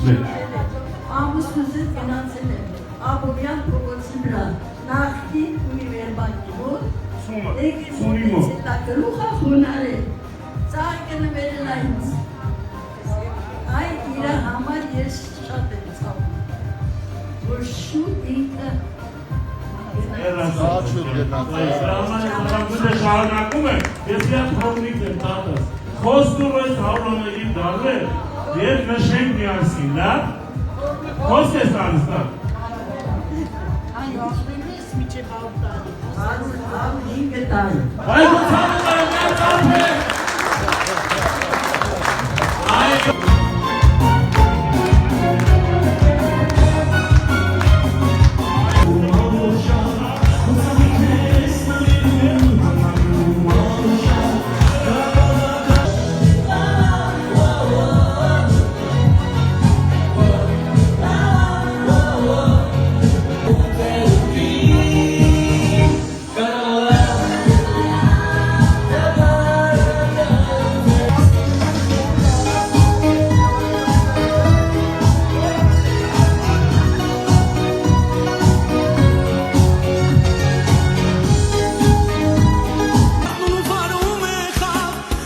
Ամուսնուս գնացել եմ Աբովյան փողոցի վրա նախկին ունիվերմագի մոտ դա գլուխը խոնարել ծաղկը նվերել այնց այն իրա համար ես շատ եմ ծաղում որ շուտ ինքը շարունակում եմ, ես իատ խորնիկ եմ տատս, խոստուր այս հավլոների դարվել և նշենք միասին, լավ? Խոսք ես տանս տան։ այն ասվելու ես միջև ավտարի, հարուր ինգը տարի։ Բայց ու ծանում եմ, ես ապել։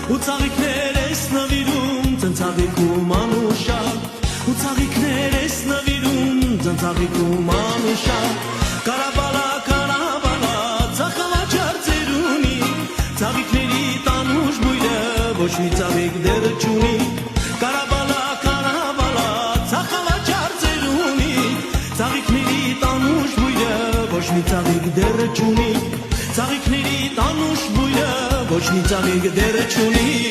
Uçağıkներ ես նվիրում, ծնծաղիկում անուշակ Uçağıkներ ես նվիրում, ծնծաղիկում անուշակ Կարաբալա, կարաբալա, ծախավաչար ծերունի Ծաղիկների տանուշ բույրը, ոչ մի ծաղիկ դեր չունի Կարաբալա, կարաբալա, ծախավաչար ծերունի Ծաղիկների տանուշ բույրը, ոչ մի ծաղիկ դեր չունի Ծաղիկների տանուշ բույրը ոչ մի ծաղիկ դեր չունի